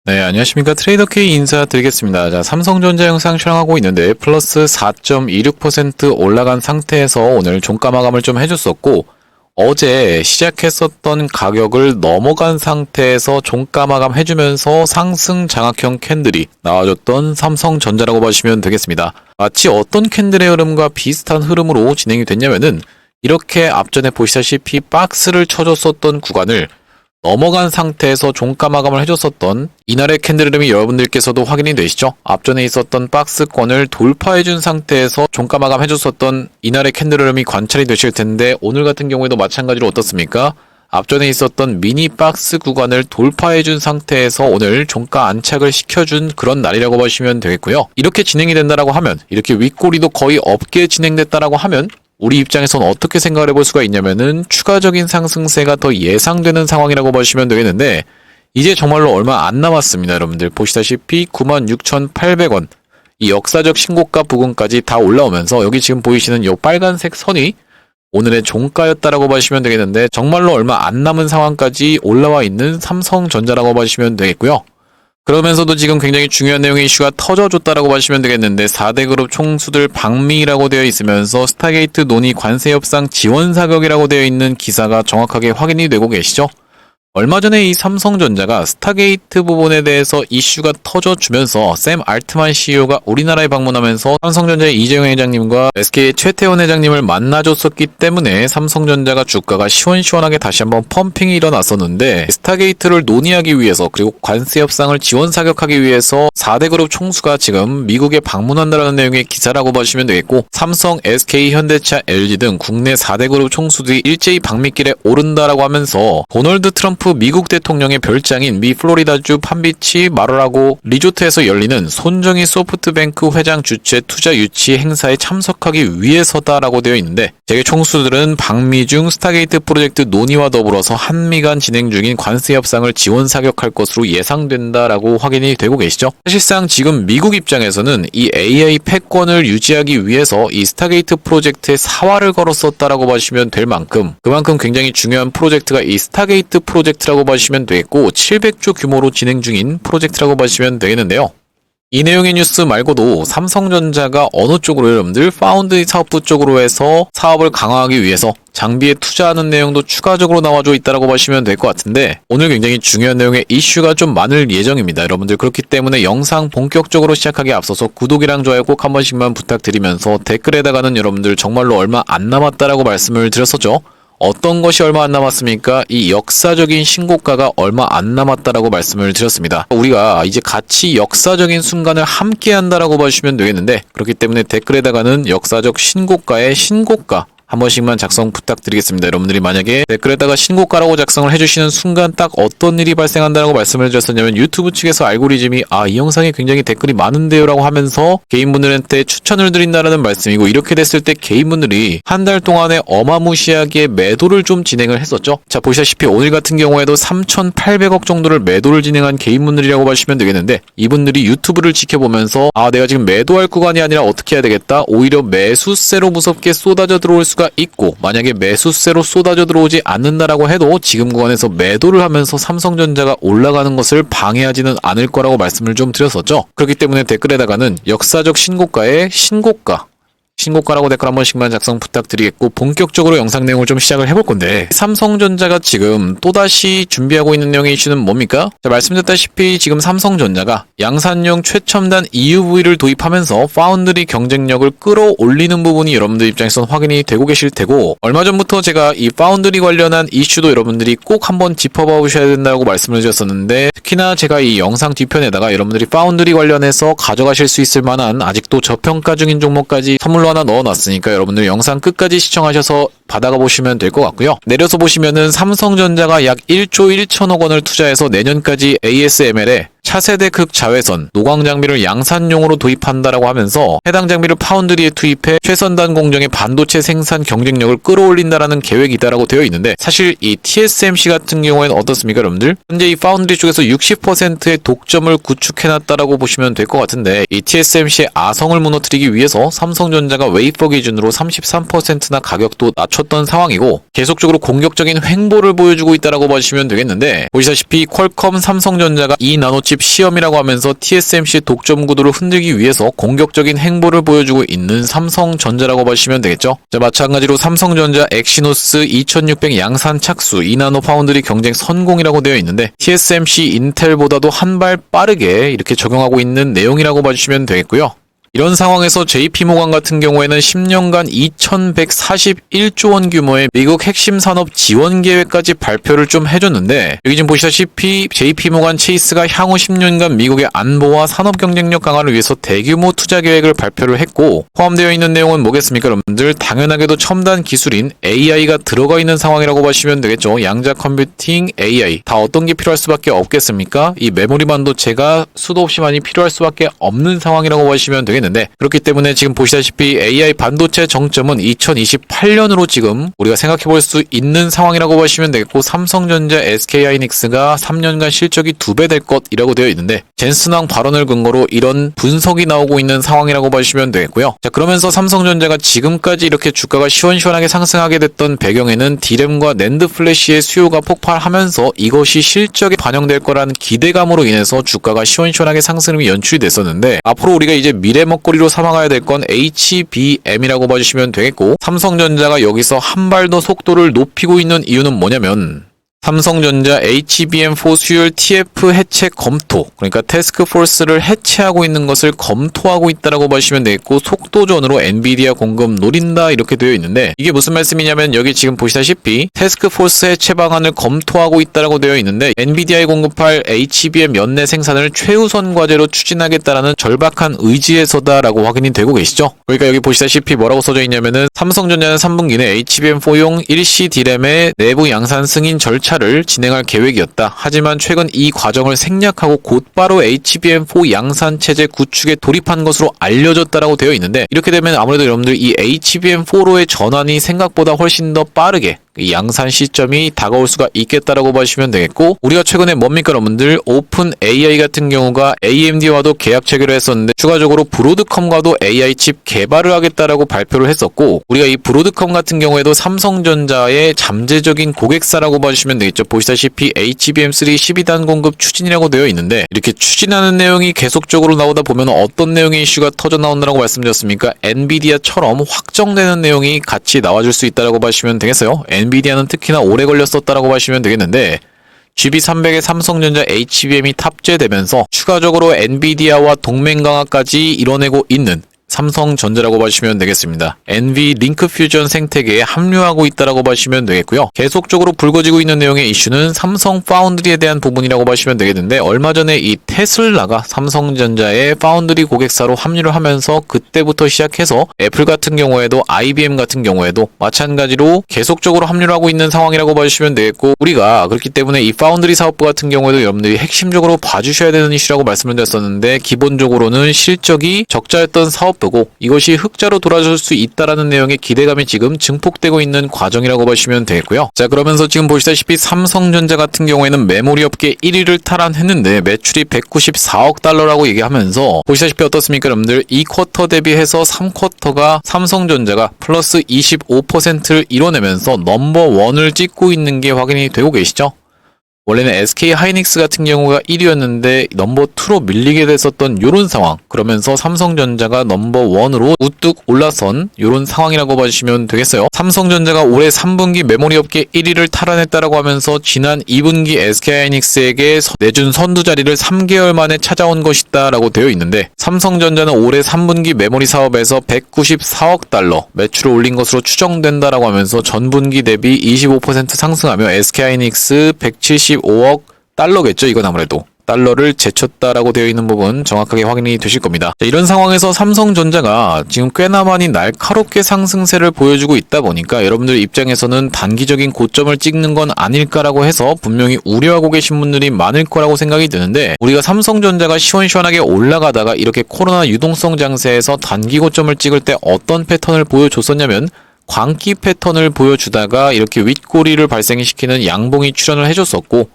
네, 안녕하십니까. 트레이더 K 인사드리겠습니다. 자, 삼성전자 영상 촬영하고 있는데 플러스 4.26% 올라간 상태에서 오늘 종가 마감을 좀 해줬었고, 어제 시작했었던 가격을 넘어간 상태에서 종가 마감 해주면서 상승 장악형 캔들이 나와줬던 삼성전자라고 보시면 되겠습니다. 마치 어떤 캔들의 흐름과 비슷한 흐름으로 진행이 됐냐면은 이렇게 앞전에 보시다시피 박스를 쳐줬었던 구간을 넘어간 상태에서 종가 마감을 해줬었던 이날의 캔들 흐름이 여러분들께서도 확인이 되시죠? 앞전에 있었던 박스권을 돌파해준 상태에서 종가 마감 해줬었던 이날의 캔들 흐름이 관찰이 되실 텐데, 오늘 같은 경우에도 마찬가지로 어떻습니까? 앞전에 있었던 미니 박스 구간을 돌파해준 상태에서 오늘 종가 안착을 시켜준 그런 날이라고 보시면 되겠고요. 이렇게 진행이 된다라고 하면, 이렇게 윗꼬리도 거의 없게 진행됐다라고 하면 우리 입장에선 어떻게 생각을 해볼 수가 있냐면은 추가적인 상승세가 더 예상되는 상황이라고 보시면 되겠는데, 이제 정말로 얼마 안 남았습니다. 여러분들 보시다시피 96,800원 이 역사적 신고가 부근까지 다 올라오면서 여기 지금 보이시는 이 빨간색 선이 오늘의 종가였다라고 보시면 되겠는데, 정말로 얼마 안 남은 상황까지 올라와 있는 삼성전자라고 보시면 되겠고요. 그러면서도 지금 굉장히 중요한 내용의 이슈가 터져줬다라고 보시면 되겠는데, 4대 그룹 총수들 방미라고 되어 있으면서 스타게이트 논의 관세 협상 지원 사격이라고 되어 있는 기사가 정확하게 확인이 되고 계시죠? 얼마 전에 이 삼성전자가 스타게이트 부분에 대해서 이슈가 터져주면서 샘 알트만 CEO가 우리나라에 방문하면서 삼성전자의 이재용 회장님과 SK의 최태원 회장님을 만나줬었기 때문에 삼성전자가 주가가 시원시원하게 다시 한번 펌핑이 일어났었는데, 스타게이트를 논의하기 위해서 그리고 관세 협상을 지원 사격하기 위해서 4대 그룹 총수가 지금 미국에 방문한다는 내용의 기사라고 보시면 되겠고, 삼성, SK, 현대차, LG 등 국내 4대 그룹 총수들이 일제히 방미길에 오른다라고 하면서 도널드 트럼프 미국 대통령의 별장인 미 플로리다주 팜비치 마로라고 리조트에서 열리는 손정희 소프트뱅크 회장 주최 투자 유치 행사에 참석하기 위해서다라고 되어 있는데, 재계 총수들은 방미 중 스타게이트 프로젝트 논의와 더불어서 한미 간 진행 중인 관세 협상을 지원 사격할 것으로 예상된다라고 확인이 되고 계시죠. 사실상 지금 미국 입장에서는 이 AI 패권을 유지하기 위해서 이 스타게이트 프로젝트에 사활을 걸었었다라고 보시면 될 만큼, 그만큼 굉장히 중요한 프로젝트가 이 스타게이트 프로젝트라고 보시면 되겠고, 700조 규모로 진행 중인 프로젝트라고 보시면 되겠는데요. 이 내용의 뉴스 말고도 삼성전자가 어느 쪽으로, 여러분들 파운드리 사업부 쪽으로 해서 사업을 강화하기 위해서 장비에 투자하는 내용도 추가적으로 나와줘 있다라고 보시면 될 것 같은데, 오늘 굉장히 중요한 내용의 이슈가 좀 많을 예정입니다. 여러분들 그렇기 때문에 영상 본격적으로 시작하기에 앞서서 구독이랑 좋아요 꼭 한 번씩만 부탁드리면서, 댓글에다가는 여러분들 정말로 얼마 안 남았다라고 말씀을 드렸었죠. 어떤 것이 얼마 안 남았습니까? 이 역사적인 신고가가 얼마 안 남았다라고 말씀을 드렸습니다. 우리가 이제 같이 역사적인 순간을 함께 한다라고 보시면 되겠는데, 그렇기 때문에 댓글에다가는 역사적 신고가의 신고가 한 번씩만 작성 부탁드리겠습니다. 여러분들이 만약에 댓글에다가 신고가라고 작성을 해주시는 순간 딱 어떤 일이 발생한다라고 말씀을 드렸었냐면, 유튜브 측에서 알고리즘이 이 영상에 굉장히 댓글이 많은데요 라고 하면서 개인분들한테 추천을 드린다라는 말씀이고, 이렇게 됐을 때 개인분들이 한 달 동안에 어마무시하게 매도를 좀 진행을 했었죠. 자, 보시다시피 오늘 같은 경우에도 3,800억 정도를 매도를 진행한 개인분들이라고 보시면 되겠는데, 이분들이 유튜브를 지켜보면서 내가 지금 매도할 구간이 아니라 어떻게 해야 되겠다, 오히려 매수세로 무섭게 쏟아져 들어올 수가 있고, 만약에 매수세로 쏟아져 들어오지 않는다라고 해도 지금 구간에서 매도를 하면서 삼성전자가 올라가는 것을 방해하지는 않을 거라고 말씀을 좀 드렸었죠. 그렇기 때문에 댓글에다가는 역사적 신고가의 신고가라고 댓글 한 번씩만 작성 부탁드리겠고, 본격적으로 영상 내용을 좀 시작을 해볼 건데, 삼성전자가 지금 또다시 준비하고 있는 내용의 이슈는 뭡니까? 자, 말씀드렸다시피 지금 삼성전자가 양산용 최첨단 EUV를 도입하면서 파운드리 경쟁력을 끌어올리는 부분이 여러분들 입장에서는 확인이 되고 계실 테고, 얼마 전부터 제가 이 파운드리 관련한 이슈도 여러분들이 꼭 한번 짚어봐 보셔야 된다고 말씀을 드렸었는데, 특히나 제가 이 영상 뒤편에다가 여러분들이 파운드리 관련해서 가져가실 수 있을 만한 아직도 저평가 중인 종목까지 선물로 하나 넣어놨으니까 여러분들 영상 끝까지 시청하셔서 받아가 보시면 될 것 같고요. 내려서 보시면은 삼성전자가 약 1조 1천억 원을 투자해서 내년까지 ASML에 차세대 극자외선 노광 장비를 양산용으로 도입한다라고 하면서 해당 장비를 파운드리에 투입해 최선단 공정의 반도체 생산 경쟁력을 끌어올린다라는 계획이다라고 되어 있는데, 사실 이 TSMC 같은 경우에는 어떻습니까, 여러분들? 현재 이 파운드리 쪽에서 60%의 독점을 구축해놨다라고 보시면 될 것 같은데, 이 TSMC의 아성을 무너뜨리기 위해서 삼성전자가 웨이퍼 기준으로 33%나 가격도 낮췄던 상황이고, 계속적으로 공격적인 횡보를 보여주고 있다라고 보시면 되겠는데, 보시다시피 퀄컴, 삼성전자가 이 나노칩 리더십 시험이라고 하면서 TSMC 독점 구도를 흔들기 위해서 공격적인 행보를 보여주고 있는 삼성전자라고 보시면 되겠죠. 자, 마찬가지로 삼성전자 엑시노스 2600 양산 착수 2나노 파운드리 경쟁 성공이라고 되어 있는데 TSMC 인텔보다도 한 발 빠르게 이렇게 적용하고 있는 내용이라고 봐주시면 되겠고요. 이런 상황에서 JP모간 같은 경우에는 10년간 2141조 원 규모의 미국 핵심 산업 지원 계획까지 발표를 좀 해줬는데 여기 지금 보시다시피 JP모간 체이스가 향후 10년간 미국의 안보와 산업 경쟁력 강화를 위해서 대규모 투자 계획을 발표를 했고 포함되어 있는 내용은 뭐겠습니까 여러분들? 당연하게도 첨단 기술인 AI가 들어가 있는 상황이라고 보시면 되겠죠. 양자 컴퓨팅, AI 다 어떤 게 필요할 수밖에 없겠습니까? 이 메모리 반도체가 수도 없이 많이 필요할 수밖에 없는 상황이라고 보시면 되겠는데 그렇기 때문에 지금 보시다시피 AI 반도체 정점은 2028년으로 지금 우리가 생각해 볼 수 있는 상황이라고 보시면 되겠고 삼성전자, SK하이닉스가 3년간 실적이 2배 될 것이라고 되어 있는데 젠슨왕 발언을 근거로 이런 분석이 나오고 있는 상황이라고 보시면 되겠고요. 자, 그러면서 삼성전자가 지금까지 이렇게 주가가 시원시원하게 상승하게 됐던 배경에는 디램과 낸드 플래시의 수요가 폭발하면서 이것이 실적에 반영될 거라는 기대감으로 인해서 주가가 시원시원하게 상승이 연출이 됐었는데 앞으로 우리가 이제 미래 먹거리로 삼아가야 될 건 HBM이라고 봐주시면 되겠고 삼성전자가 여기서 한 발 더 속도를 높이고 있는 이유는 뭐냐면 삼성전자 HBM4 수율 TF 해체 검토 그러니까 태스크포스를 해체하고 있는 것을 검토하고 있다라고 보시면 되겠고 속도전으로 엔비디아 공급 노린다 이렇게 되어 있는데 이게 무슨 말씀이냐면 여기 지금 보시다시피 태스크포스 해체 방안을 검토하고 있다라고 되어 있는데 엔비디아에 공급할 HBM 연내 생산을 최우선 과제로 추진하겠다라는 절박한 의지에서다라고 확인이 되고 계시죠. 그러니까 여기 보시다시피 뭐라고 써져 있냐면은 삼성전자는 3분기 내 HBM4용 1C 디램의 내부 양산 승인 절차 를 진행할 계획이었다. 하지만 최근 이 과정을 생략하고 곧바로 HBM4 양산 체제 구축에 돌입한 것으로 알려졌다라고 되어 있는데 이렇게 되면 아무래도 여러분들 이 HBM4로의 전환이 생각보다 훨씬 더 빠르게 이 양산 시점이 다가올 수가 있겠다라고 보시면 되겠고 우리가 최근에 뭡니까 여러분들 오픈 AI 같은 경우가 AMD와도 계약 체결을 했었는데 추가적으로 브로드컴과도 AI 칩 개발을 하겠다라고 발표를 했었고 우리가 이 브로드컴 같은 경우에도 삼성전자의 잠재적인 고객사라고 보시면 되겠죠. 보시다시피 HBM3 12단 공급 추진이라고 되어 있는데 이렇게 추진하는 내용이 계속적으로 나오다 보면 어떤 내용의 이슈가 터져 나온다고 말씀드렸습니까? 엔비디아처럼 확정되는 내용이 같이 나와줄 수 있다고 보시면 되겠어요. 엔비디아는 특히나 오래 걸렸었다라고 보시면 되겠는데 GB300에 삼성전자 HBM이 탑재되면서 추가적으로 엔비디아와 동맹 강화까지 이뤄내고 있는 삼성전자라고 보시면 되겠습니다. NV 링크 퓨전 생태계에 합류하고 있다라고 보시면 되겠고요. 계속적으로 불거지고 있는 내용의 이슈는 삼성 파운드리에 대한 부분이라고 보시면 되겠는데 얼마 전에 이 테슬라가 삼성전자의 파운드리 고객사로 합류를 하면서 그때부터 시작해서 애플 같은 경우에도 IBM 같은 경우에도 마찬가지로 계속적으로 합류를 하고 있는 상황이라고 보시면 되겠고 우리가 그렇기 때문에 이 파운드리 사업부 같은 경우에도 여러분들이 핵심적으로 봐주셔야 되는 이슈라고 말씀을 드렸었는데 기본적으로는 실적이 적자였던 사업부고 이것이 흑자로 돌아설 수 있다라는 내용의 기대감이 지금 증폭되고 있는 과정이라고 보시면 되겠고요. 자, 그러면서 지금 보시다시피 삼성전자 같은 경우에는 메모리 업계 1위를 탈환했는데 매출이 194억 달러라고 얘기하면서 보시다시피 어떻습니까 여러분들 2쿼터 대비해서 3쿼터가 삼성전자가 플러스 25%를 이뤄내면서 넘버원을 찍고 있는 게 확인이 되고 계시죠. 원래는 SK하이닉스 같은 경우가 1위였는데 넘버2로 밀리게 됐었던 요런 상황 그러면서 삼성전자가 넘버1으로 우뚝 올라선 요런 상황이라고 봐주시면 되겠어요. 삼성전자가 올해 3분기 메모리 업계 1위를 탈환했다라고 하면서 지난 2분기 SK하이닉스에게 내준 선두 자리를 3개월 만에 찾아온 것이다 라고 되어 있는데 삼성전자는 올해 3분기 메모리 사업에서 194억 달러 매출을 올린 것으로 추정된다라고 하면서 전분기 대비 25% 상승하며 SK하이닉스 175억 달러겠죠. 이건 아무래도 달러를 제쳤다라고 되어 있는 부분 정확하게 확인이 되실 겁니다. 자, 이런 상황에서 삼성전자가 지금 꽤나 많이 날카롭게 상승세를 보여주고 있다 보니까 여러분들 입장에서는 단기적인 고점을 찍는 건 아닐까라고 해서 분명히 우려하고 계신 분들이 많을 거라고 생각이 드는데 우리가 삼성전자가 시원시원하게 올라가다가 이렇게 코로나 유동성 장세에서 단기 고점을 찍을 때 어떤 패턴을 보여줬었냐면 광기 패턴을 보여주다가 이렇게 윗꼬리를 발생시키는 양봉이 출현을 해줬었고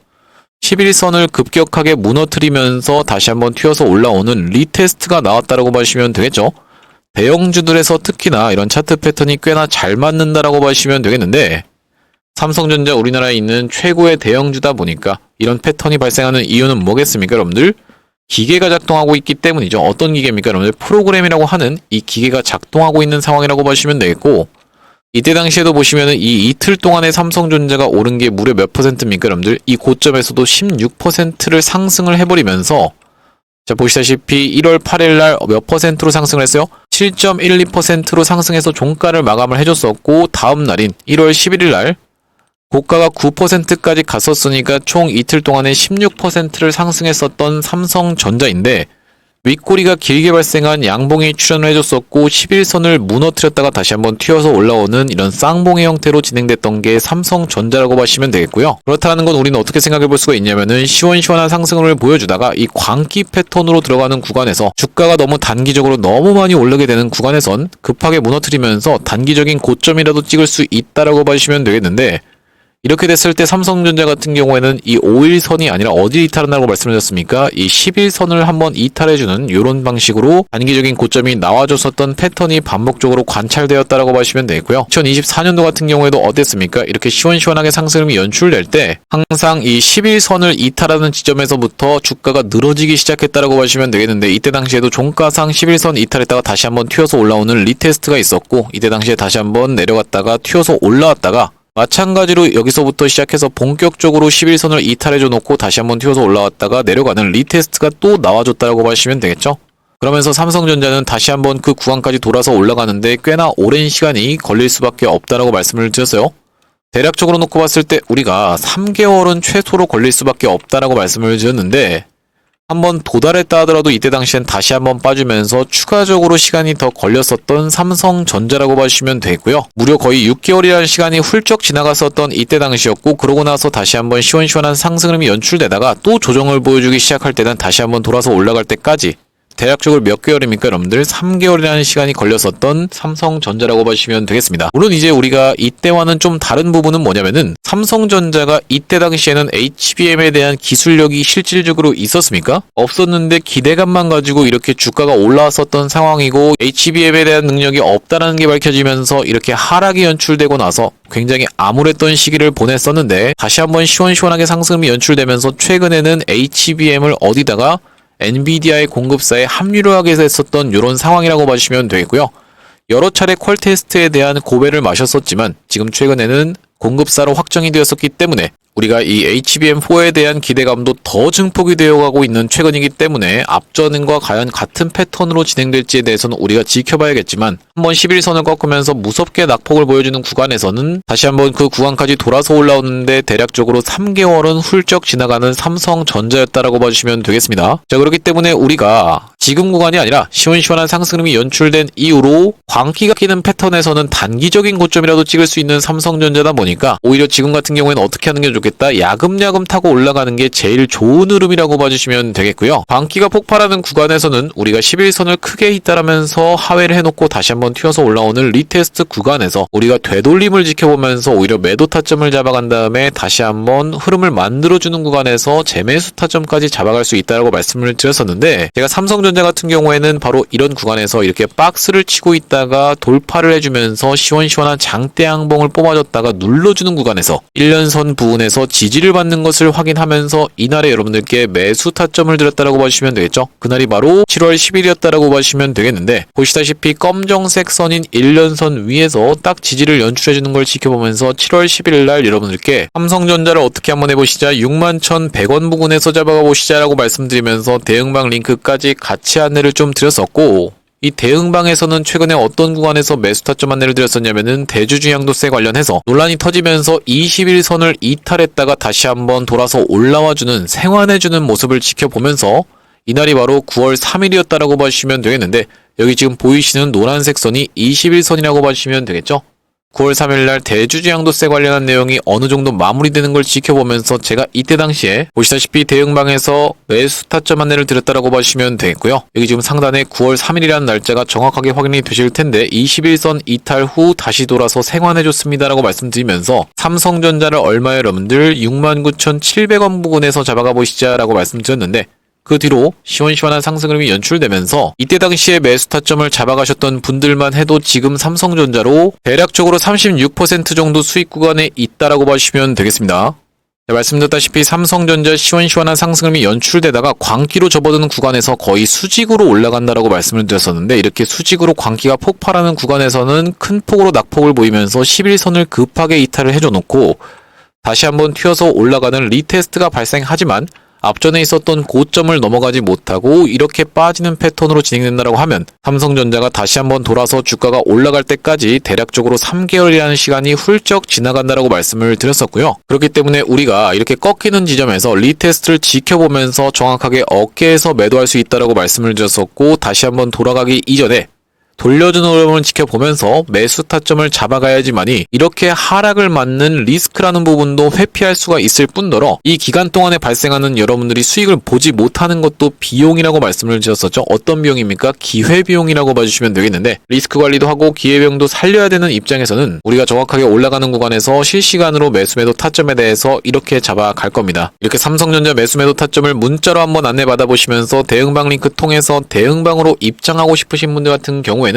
11선을 급격하게 무너뜨리면서 다시 한번 튀어서 올라오는 리테스트가 나왔다라고 보시면 되겠죠. 대형주들에서 특히나 이런 차트 패턴이 꽤나 잘 맞는다라고 보시면 되겠는데 삼성전자 우리나라에 있는 최고의 대형주다 보니까 이런 패턴이 발생하는 이유는 뭐겠습니까 여러분들? 기계가 작동하고 있기 때문이죠. 어떤 기계입니까? 여러분들 프로그램이라고 하는 이 기계가 작동하고 있는 상황이라고 보시면 되겠고, 이때 당시에도 보시면은 이 이틀 동안에 삼성전자가 오른 게 무려 몇 %입니까? 여러분들 이 고점에서도 16%를 상승을 해버리면서, 자 보시다시피 1월 8일 날 몇 %로 상승을 했어요? 7.12%로 상승해서 종가를 마감을 해줬었고, 다음 날인 1월 11일 날 고가가 9%까지 갔었으니까 총 이틀 동안에 16%를 상승했었던 삼성전자인데, 윗꼬리가 길게 발생한 양봉이 출현을 해줬었고 11선을 무너뜨렸다가 다시 한번 튀어서 올라오는 이런 쌍봉의 형태로 진행됐던 게 삼성전자라고 보시면 되겠고요. 그렇다는 건 우리는 어떻게 생각해 볼 수가 있냐면은 시원시원한 상승을 보여주다가 이 광기 패턴으로 들어가는 구간에서 주가가 너무 단기적으로 너무 많이 오르게 되는 구간에선 급하게 무너뜨리면서 단기적인 고점이라도 찍을 수 있다라고 보시면 되겠는데, 이렇게 됐을 때 삼성전자 같은 경우에는 이 5일선이 아니라 어디 이탈한다고 말씀드렸습니까? 이 11선을 한번 이탈해주는 이런 방식으로 단기적인 고점이 나와줬었던 패턴이 반복적으로 관찰되었다라고 보시면 되고요. 2024년도 같은 경우에도 어땠습니까? 이렇게 시원시원하게 상승이 연출될 때 항상 이 11선을 이탈하는 지점에서부터 주가가 늘어지기 시작했다라고 보시면 되겠는데, 이때 당시에도 종가상 11선 이탈했다가 다시 한번 튀어서 올라오는 리테스트가 있었고, 이때 당시에 다시 한번 내려갔다가 튀어서 올라왔다가 마찬가지로 여기서부터 시작해서 본격적으로 11선을 이탈해줘 놓고 다시 한번 튀어서 올라왔다가 내려가는 리테스트가 또 나와줬다고 보시면 되겠죠. 그러면서 삼성전자는 다시 한번 그 구간까지 돌아서 올라가는데 꽤나 오랜 시간이 걸릴 수밖에 없다라고 말씀을 드렸어요. 대략적으로 놓고 봤을 때 우리가 3개월은 최소로 걸릴 수밖에 없다라고 말씀을 드렸는데, 한번 도달했다 하더라도 이때 당시엔 다시 한번 빠지면서 추가적으로 시간이 더 걸렸었던 삼성전자라고 보시면 되고요. 무려 거의 6개월이라는 시간이 훌쩍 지나갔었던 이때 당시였고, 그러고 나서 다시 한번 시원시원한 상승 흐름이 연출되다가 또 조정을 보여주기 시작할 때는 다시 한번 돌아서 올라갈 때까지 대략적으로 몇 개월입니까? 여러분들 3개월이라는 시간이 걸렸었던 삼성전자라고 보시면 되겠습니다. 물론 이제 우리가 이때와는 좀 다른 부분은 뭐냐면은, 삼성전자가 이때 당시에는 HBM에 대한 기술력이 실질적으로 있었습니까? 없었는데 기대감만 가지고 이렇게 주가가 올라왔었던 상황이고, HBM에 대한 능력이 없다는 게 밝혀지면서 이렇게 하락이 연출되고 나서 굉장히 암울했던 시기를 보냈었는데, 다시 한번 시원시원하게 상승이 연출되면서 최근에는 HBM을 어디다가 엔비디아의 공급사에 합류를 하게 됐었던 이런 상황이라고 보시면 되겠고요. 여러 차례 퀄 테스트에 대한 고배를 마셨었지만 지금 최근에는 공급사로 확정이 되었었기 때문에 우리가 이 HBM4에 대한 기대감도 더 증폭이 되어가고 있는 최근이기 때문에 앞전과 과연 같은 패턴으로 진행될지에 대해서는 우리가 지켜봐야겠지만, 한번 11선을 꺾으면서 무섭게 낙폭을 보여주는 구간에서는 다시 한번 그 구간까지 돌아서 올라오는데 대략적으로 3개월은 훌쩍 지나가는 삼성전자였다라고 봐주시면 되겠습니다. 자, 그렇기 때문에 우리가 지금 구간이 아니라 시원시원한 상승름이 연출된 이후로 광기가 끼는 패턴에서는 단기적인 고점이라도 찍을 수 있는 삼성전자다 보니까 오히려 지금 같은 경우에는 어떻게 하는 게 좋겠다? 야금야금 타고 올라가는 게 제일 좋은 흐름이라고 봐주시면 되겠고요. 광기가 폭발하는 구간에서는 우리가 11선을 크게 잇따르면서 하회를 해놓고 다시 한번 튀어서 올라오는 리테스트 구간에서 우리가 되돌림을 지켜보면서 오히려 매도 타점을 잡아간 다음에 다시 한번 흐름을 만들어주는 구간에서 재매수 타점까지 잡아갈 수 있다고 말씀을 드렸었는데, 제가 삼성전자 같은 경우에는 바로 이런 구간에서 이렇게 박스를 치고 있다가 돌파를 해주면서 시원시원한 장대 양봉을 뽑아줬다가 눌러주는 구간에서 1년선 부분에서 지지를 받는 것을 확인하면서 이날에 여러분들께 매수 타점을 드렸다라고 보시면 되겠죠. 그날이 바로 7월 10일이었다라고 보시면 되겠는데, 보시다시피 검정색 선인 1년선 위에서 딱 지지를 연출해주는 걸 지켜보면서 7월 11일 날 여러분들께 삼성전자를 어떻게 한번 해보시자, 61,100원 부근에서 잡아가 보시자라고 말씀드리면서 대응방 링크까지 같이 안내를 좀 드렸었고, 이 대응방에서는 최근에 어떤 구간에서 매수 타점 안내를 드렸었냐면은 대주주 양도세 관련해서 논란이 터지면서 21선을 이탈했다가 다시 한번 돌아서 올라와주는 생환해주는 모습을 지켜보면서 이날이 바로 9월 3일이었다라고 봐주시면 되겠는데, 여기 지금 보이시는 노란색 선이 21선이라고 봐주시면 되겠죠. 9월 3일날 대주주 양도세 관련한 내용이 어느 정도 마무리되는 걸 지켜보면서 제가 이때 당시에 보시다시피 대응방에서 매수 타점 안내를 드렸다라고 보시면 되겠고요. 여기 지금 상단에 9월 3일이라는 날짜가 정확하게 확인이 되실 텐데 21선 이탈 후 다시 돌아서 생환해줬습니다라고 말씀드리면서 삼성전자를 얼마에 여러분들 69,700원 부근에서 잡아가 보시자라고 말씀드렸는데, 그 뒤로 시원시원한 상승 흐름이 연출되면서 이때 당시에 매수 타점을 잡아가셨던 분들만 해도 지금 삼성전자로 대략적으로 36% 정도 수익 구간에 있다라고 보시면 되겠습니다. 말씀드렸다시피 삼성전자 시원시원한 상승음이 연출되다가 광기로 접어드는 구간에서 거의 수직으로 올라간다라고 말씀을 드렸었는데, 이렇게 수직으로 광기가 폭발하는 구간에서는 큰 폭으로 낙폭을 보이면서 11선을 급하게 이탈을 해줘 놓고 다시 한번 튀어서 올라가는 리테스트가 발생하지만 앞전에 있었던 고점을 넘어가지 못하고 이렇게 빠지는 패턴으로 진행된다고 하면 삼성전자가 다시 한번 돌아서 주가가 올라갈 때까지 대략적으로 3개월이라는 시간이 훌쩍 지나간다라고 말씀을 드렸었고요. 그렇기 때문에 우리가 이렇게 꺾이는 지점에서 리테스트를 지켜보면서 정확하게 어깨에서 매도할 수 있다라고 말씀을 드렸었고, 다시 한번 돌아가기 이전에 돌려주는 흐름을 지켜보면서 매수 타점을 잡아가야지만이 이렇게 하락을 맞는 리스크라는 부분도 회피할 수가 있을 뿐더러 이 기간 동안에 발생하는 여러분들이 수익을 보지 못하는 것도 비용이라고 말씀을 드렸었죠. 어떤 비용입니까? 기회비용이라고 봐주시면 되겠는데, 리스크 관리도 하고 기회비용도 살려야 되는 입장에서는 우리가 정확하게 올라가는 구간에서 실시간으로 매수매도 타점에 대해서 이렇게 잡아갈 겁니다. 이렇게 삼성전자 매수매도 타점을 문자로 한번 안내받아 보시면서 대응방 링크 통해서 대응방으로 입장하고 싶으신 분들 같은 경우에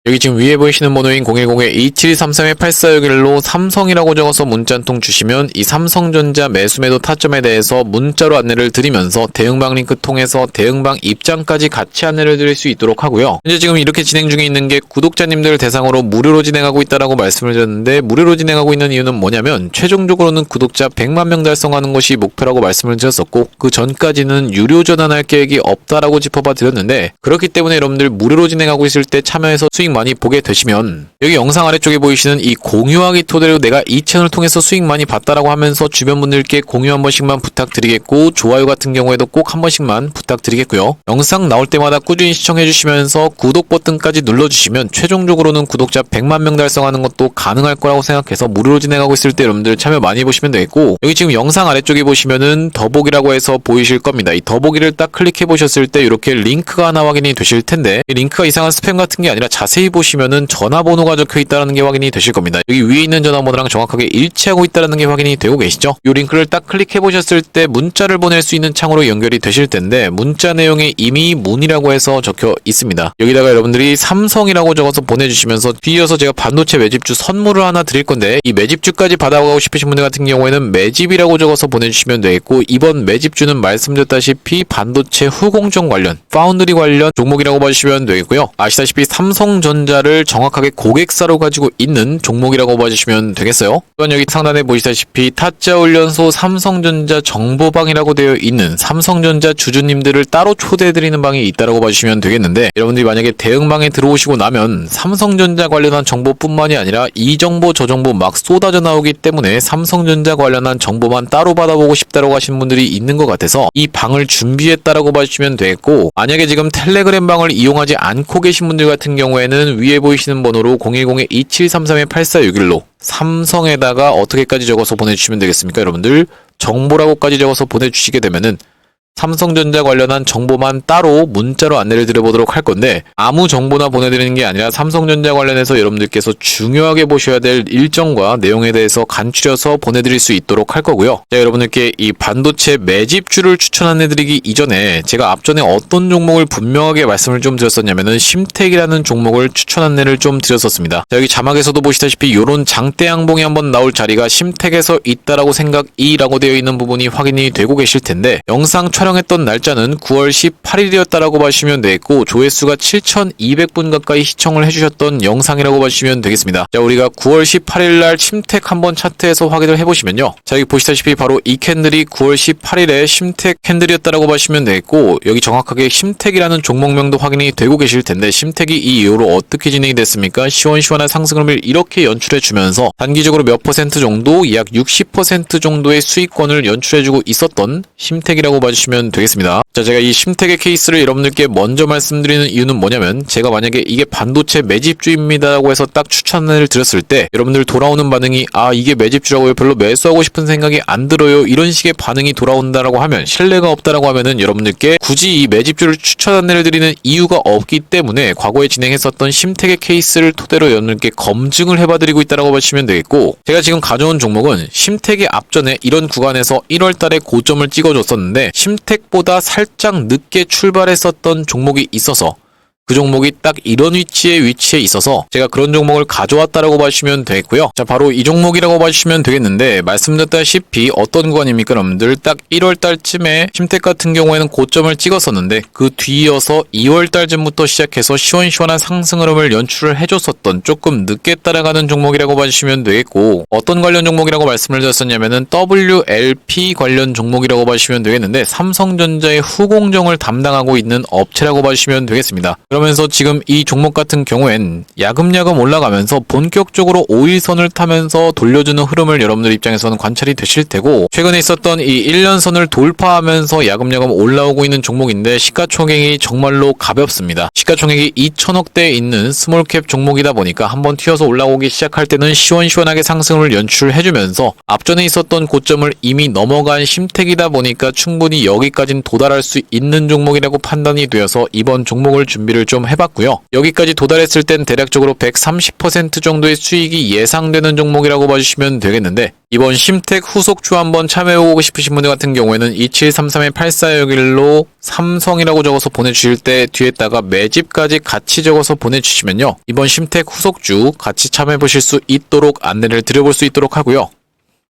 여기 지금 위에 보이시는 번호인 010-2733-8461로 삼성이라고 적어서 문자 한 통 주시면 이 삼성전자 매수매도 타점에 대해서 문자로 안내를 드리면서 대응방 링크 통해서 대응방 입장까지 같이 안내를 드릴 수 있도록 하고요. 현재 지금 이렇게 진행 중에 있는 게 구독자님들 대상으로 무료로 진행하고 있다라고 말씀을 드렸는데, 무료로 진행하고 있는 이유는 뭐냐면 최종적으로는 구독자 100만 명 달성하는 것이 목표라고 말씀을 드렸었고, 그 전까지는 유료 전환할 계획이 없다라고 짚어봐 드렸는데, 그렇기 때문에 여러분들 무료로 진행하고 있을 때 참여해서 수익 많이 보게 되시면 여기 영상 아래쪽에 보이시는 이 공유하기 토대로 내가 이 채널을 통해서 수익 많이 봤다라고 하면서 주변 분들께 공유 한 번씩만 부탁드리겠고, 좋아요 같은 경우에도 꼭 한 번씩만 부탁드리겠고요. 영상 나올 때마다 꾸준히 시청해 주시면서 구독 버튼까지 눌러주시면 최종적으로는 구독자 100만 명 달성하는 것도 가능할 거라고 생각해서 무료로 진행하고 있을 때 여러분들 참여 많이 해보시면 되겠고, 여기 지금 영상 아래쪽에 보시면은 더보기라고 해서 보이실 겁니다. 이 더보기를 딱 클릭해 보셨을 때 이렇게 링크가 하나 확인이 되실 텐데, 이 링크가 이상한 스팸 같은 게 아니라 자세히 보시면은 전화번호가 적혀 있다는 게 확인이 되실 겁니다. 여기 위에 있는 전화번호랑 정확하게 일치하고 있다는 게 확인이 되고 계시죠? 이 링크를 딱 클릭해 보셨을 때 문자를 보낼 수 있는 창으로 연결이 되실 텐데, 문자 내용에 이미 문의라고 해서 적혀 있습니다. 여기다가 여러분들이 삼성이라고 적어서 보내주시면서 뒤이어서 제가 반도체 매집주 선물을 하나 드릴 건데, 이 매집주까지 받아가고 싶으신 분들 같은 경우에는 매집이라고 적어서 보내주시면 되겠고, 이번 매집주는 말씀드렸다시피 반도체 후공정 관련, 파운드리 관련 종목이라고 봐주시면 되겠고요. 아시다시피 삼성전자를 정확하게 고객사로 가지고 있는 종목이라고 봐주시면 되겠어요. 또한 여기 상단에 보시다시피 타짜 훈련소 삼성전자 정보방이라고 되어 있는 삼성전자 주주님들을 따로 초대해드리는 방이 있다고 봐주시면 되겠는데, 여러분들이 만약에 대응방에 들어오시고 나면 삼성전자 관련한 정보뿐만이 아니라 이 정보 저 정보 막 쏟아져 나오기 때문에 삼성전자 관련한 정보만 따로 받아보고 싶다고 하시는 분들이 있는 것 같아서 이 방을 준비했다라고 봐주시면 되겠고, 만약에 지금 텔레그램 방을 이용하지 않고 계신 분들 같은 경우에는 위에 보이시는 번호로 010-2733-8461로 삼성에다가 어떻게까지 적어서 보내주시면 되겠습니까? 여러분들 정보라고까지 적어서 보내주시게 되면은 삼성전자 관련한 정보만 따로 문자로 안내를 드려보도록 할 건데, 아무 정보나 보내드리는 게 아니라 삼성전자 관련해서 여러분들께서 중요하게 보셔야 될 일정과 내용에 대해서 간추려서 보내드릴 수 있도록 할 거고요. 자, 여러분들께 이 반도체 매집주를 추천 안내드리기 이전에 제가 앞전에 어떤 종목을 분명하게 말씀을 좀 드렸었냐면은 심택이라는 종목을 추천 안내를 좀 드렸었습니다. 자, 여기 자막에서도 보시다시피 요런 장대 양봉이 한번 나올 자리가 심택에서 있다라고 생각이라고 되어 있는 부분이 확인이 되고 계실 텐데, 영상 촬영했던 날짜는 9월 18일이었다라고 봐주시면 되겠고, 조회수가 7,200분 가까이 시청을 해주셨던 영상이라고 봐주시면 되겠습니다. 자, 우리가 9월 18일날 심택 한번 차트에서 확인을 해보시면요, 자, 여기 보시다시피 바로 이 캔들이 9월 18일에 심택 캔들이었다라고 봐주시면 되겠고, 여기 정확하게 심택이라는 종목명도 확인이 되고 계실 텐데, 심택이 이 이후로 어떻게 진행이 됐습니까? 시원시원한 상승을 이렇게 연출해주면서 단기적으로 몇 퍼센트 정도, 약 60% 정도의 수익권을 연출해주고 있었던 심택이라고 봐주시면 되겠습니다. 자, 제가 이 심택의 케이스를 여러분들께 먼저 말씀드리는 이유는 뭐냐면, 제가 만약에 이게 반도체 매집주입니다라고 해서 딱 추천을 드렸을 때 여러분들 돌아오는 반응이 이게 매집주라고요, 별로 매수하고 싶은 생각이 안 들어요, 이런 식의 반응이 돌아온다라고 하면, 신뢰가 없다라고 하면은 여러분들께 굳이 이 매집주를 추천 안내를 드리는 이유가 없기 때문에 과거에 진행했었던 심택의 케이스를 토대로 여러분들께 검증을 해봐드리고 있다라고 보시면 되겠고, 제가 지금 가져온 종목은 심택의 앞전에 이런 구간에서 1월달에 고점을 찍어줬었는데 심택보다 살짝 늦게 출발했었던 종목이 있어서 그 종목이 딱 이런 위치에 있어서 제가 그런 종목을 가져왔다라고 봐주시면 되겠고요. 자, 바로 이 종목이라고 봐주시면 되겠는데, 말씀드렸다시피 어떤 구간입니까 여러분들? 딱 1월달쯤에 심택 같은 경우에는 고점을 찍었었는데, 그 뒤이어서 2월달쯤부터 시작해서 시원시원한 상승 흐름을 연출을 해줬었던 조금 늦게 따라가는 종목이라고 봐주시면 되겠고, 어떤 관련 종목이라고 말씀을 드렸었냐면은 WLP 관련 종목이라고 봐주시면 되겠는데, 삼성전자의 후공정을 담당하고 있는 업체라고 봐주시면 되겠습니다. 그러면서 지금 이 종목 같은 경우엔 야금야금 올라가면서 본격적으로 5일선을 타면서 돌려주는 흐름을 여러분들 입장에서는 관찰이 되실 테고, 최근에 있었던 이 1년선을 돌파하면서 야금야금 올라오고 있는 종목인데 시가총액이 정말로 가볍습니다. 시가총액이 2천억대에 있는 스몰캡 종목이다 보니까 한번 튀어서 올라오기 시작할 때는 시원시원하게 상승을 연출해주면서 앞전에 있었던 고점을 이미 넘어간 심택이다 보니까 충분히 여기까지는 도달할 수 있는 종목이라고 판단이 되어서 이번 종목을 준비를 좀 해봤고요. 여기까지 도달했을 땐 대략적으로 130% 정도의 수익이 예상되는 종목이라고 봐주시면 되겠는데, 이번 심택 후속주 한번 참여해보고 싶으신 분들 같은 경우에는 2733-8461로 삼성이라고 적어서 보내주실 때 뒤에다가 매집까지 같이 적어서 보내주시면요, 이번 심택 후속주 같이 참여해보실 수 있도록 안내를 드려볼 수 있도록 하고요.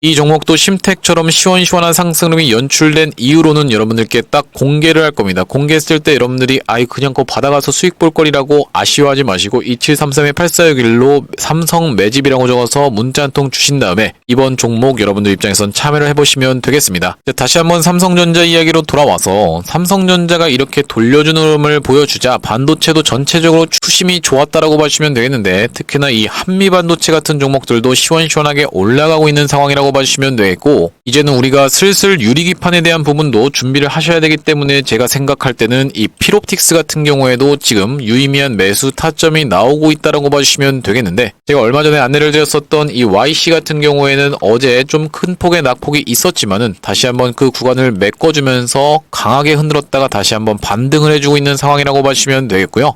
이 종목도 심택처럼 시원시원한 상승률이 연출된 이후로는 여러분들께 딱 공개를 할 겁니다. 공개했을 때 여러분들이 그냥 그거 받아가서 수익 볼 거리라고 아쉬워하지 마시고 2733-8461로 삼성 매집이라고 적어서 문자 한 통 주신 다음에 이번 종목 여러분들 입장에선 참여를 해보시면 되겠습니다. 다시 한번 삼성전자 이야기로 돌아와서, 삼성전자가 이렇게 돌려주는 흐름을 보여주자 반도체도 전체적으로 추심이 좋았다라고 봐주시면 되겠는데, 특히나 이 한미반도체 같은 종목들도 시원시원하게 올라가고 있는 상황이라고 봐주시면 되겠고, 이제는 우리가 슬슬 유리기판에 대한 부분도 준비를 하셔야 되기 때문에 제가 생각할 때는 이 필옵틱스 같은 경우에도 지금 유의미한 매수 타점이 나오고 있다라고 봐주시면 되겠는데, 제가 얼마 전에 안내를 드렸었던 이 YC 같은 경우에는 어제 좀 큰 폭의 낙폭이 있었지만은 다시 한번 그 구간을 메꿔주면서 강하게 흔들었다가 다시 한번 반등을 해주고 있는 상황이라고 봐주시면 되겠고요.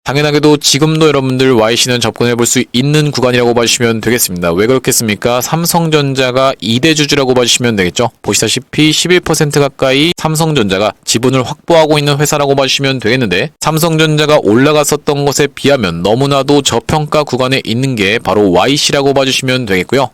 당연하게도 지금도 여러분들 YC는 접근해볼 수 있는 구간이라고 봐주시면 되겠습니다. 왜 그렇겠습니까? 삼성전자가 2대주주라고 봐주시면 되겠죠. 보시다시피 11% 가까이 삼성전자가 지분을 확보하고 있는 회사라고 봐주시면 되겠는데, 삼성전자가 올라갔었던 것에 비하면 너무나도 저평가 구간에 있는 게 바로 YC라고 봐주시면 되겠고요.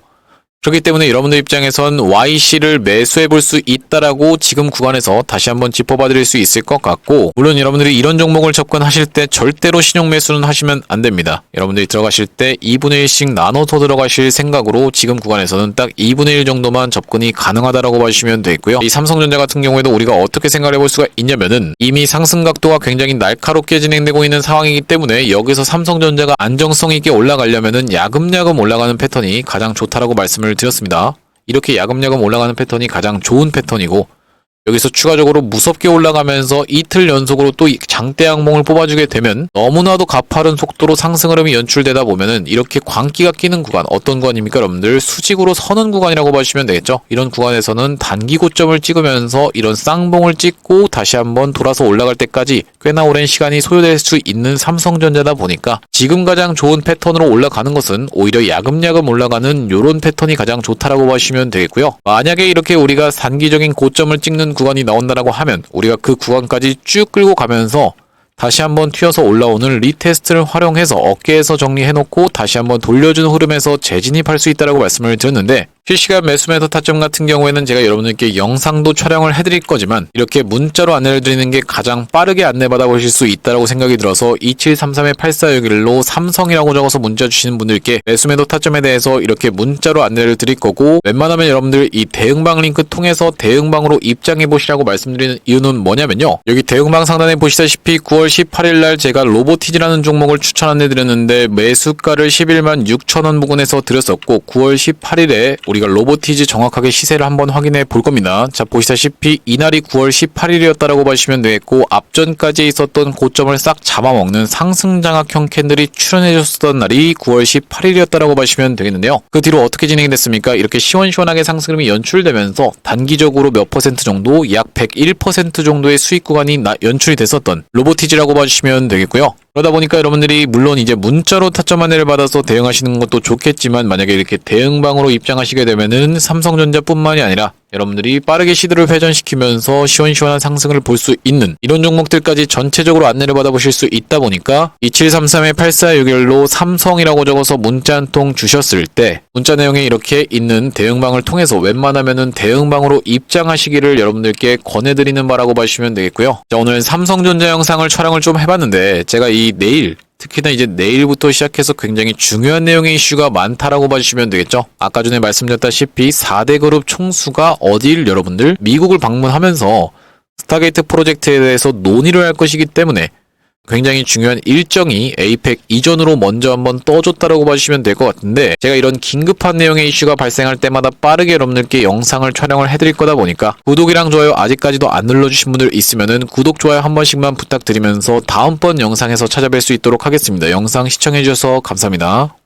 그렇기 때문에 여러분들 입장에선 YC를 매수해볼 수 있다라고 지금 구간에서 다시 한번 짚어봐드릴 수 있을 것 같고, 물론 여러분들이 이런 종목을 접근하실 때 절대로 신용 매수는 하시면 안 됩니다. 여러분들이 들어가실 때 2분의 1씩 나눠서 들어가실 생각으로 지금 구간에서는 딱 2분의 1 정도만 접근이 가능하다라고 봐주시면 되겠고요. 이 삼성전자 같은 경우에도 우리가 어떻게 생각을 해볼 수가 있냐면은, 이미 상승 각도가 굉장히 날카롭게 진행되고 있는 상황이기 때문에 여기서 삼성전자가 안정성 있게 올라가려면은 야금야금 올라가는 패턴이 가장 좋다라고 말씀을 드렸습니다. 이렇게 야금야금 올라가는 패턴이 가장 좋은 패턴이고, 여기서 추가적으로 무섭게 올라가면서 이틀 연속으로 또 장대 악몽을 뽑아주게 되면 너무나도 가파른 속도로 상승 흐름이 연출되다 보면은 이렇게 광기가 끼는 구간, 어떤 구간입니까 여러분들? 수직으로 서는 구간이라고 봐주시면 되겠죠. 이런 구간에서는 단기 고점을 찍으면서 이런 쌍봉을 찍고 다시 한번 돌아서 올라갈 때까지 꽤나 오랜 시간이 소요될 수 있는 삼성전자다 보니까 지금 가장 좋은 패턴으로 올라가는 것은 오히려 야금야금 올라가는 요런 패턴이 가장 좋다라고 봐주시면 되겠고요. 만약에 이렇게 우리가 단기적인 고점을 찍는 구간이 나온다라고 하면 우리가 그 구간까지 쭉 끌고 가면서 다시 한번 튀어서 올라오는 리테스트를 활용해서 어깨에서 정리해놓고 다시 한번 돌려주는 흐름에서 재진입할 수 있다라고 말씀을 드렸는데, 실시간 매수 매도 타점 같은 경우에는 제가 여러분들께 영상도 촬영을 해드릴 거지만 이렇게 문자로 안내를 드리는 게 가장 빠르게 안내받아 보실 수 있다라고 생각이 들어서 2733-8461로 삼성이라고 적어서 문자 주시는 분들께 매수 매도 타점에 대해서 이렇게 문자로 안내를 드릴 거고, 웬만하면 여러분들 이 대응방 링크 통해서 대응방으로 입장해 보시라고 말씀드리는 이유는 뭐냐면요, 여기 대응방 상단에 보시다시피 9월 18일날 제가 로보티즈라는 종목을 추천 안내 드렸는데 매수가를 11만 6천원 부근에서 드렸었고, 9월 18일에 우리가 로보티즈 정확하게 시세를 한번 확인해 볼 겁니다. 자, 보시다시피 이날이 9월 18일이었다라고 보시면 되겠고, 앞전까지 있었던 고점을 싹 잡아먹는 상승장악형 캔들이 출현해 줬었던 날이 9월 18일이었다라고 보시면 되겠는데요. 그 뒤로 어떻게 진행이 됐습니까? 이렇게 시원시원하게 상승이 연출되면서 단기적으로 몇 퍼센트 정도, 약 101% 정도의 수익 구간이 연출이 됐었던 로보티즈라고 봐주시면 되겠고요. 그러다 보니까 여러분들이 물론 이제 문자로 타점 안내를 받아서 대응하시는 것도 좋겠지만, 만약에 이렇게 대응방으로 입장하시게 되면은 삼성전자뿐만이 아니라 여러분들이 빠르게 시드를 회전시키면서 시원시원한 상승을 볼 수 있는 이런 종목들까지 전체적으로 안내를 받아보실 수 있다 보니까 2733-8461로 삼성이라고 적어서 문자 한 통 주셨을 때 문자 내용에 이렇게 있는 대응방을 통해서 웬만하면은 대응방으로 입장하시기를 여러분들께 권해드리는 바라고 봐주시면 되겠고요. 자, 오늘 삼성전자 영상을 촬영을 좀 해봤는데 제가 이 내일 특히나 이제 내일부터 시작해서 굉장히 중요한 내용의 이슈가 많다라고 봐주시면 되겠죠. 아까 전에 말씀드렸다시피 4대 그룹 총수가 어딜 여러분들 미국을 방문하면서 스타게이트 프로젝트에 대해서 논의를 할 것이기 때문에 굉장히 중요한 일정이 에이펙 이전으로 먼저 한번 떠줬다라고 봐주시면 될 것 같은데 제가 이런 긴급한 내용의 이슈가 발생할 때마다 빠르게 여러분들께 영상을 촬영을 해드릴 거다 보니까 구독이랑 좋아요 아직까지도 안 눌러주신 분들 있으면은 구독, 좋아요 한 번씩만 부탁드리면서 다음번 영상에서 찾아뵐 수 있도록 하겠습니다. 영상 시청해주셔서 감사합니다.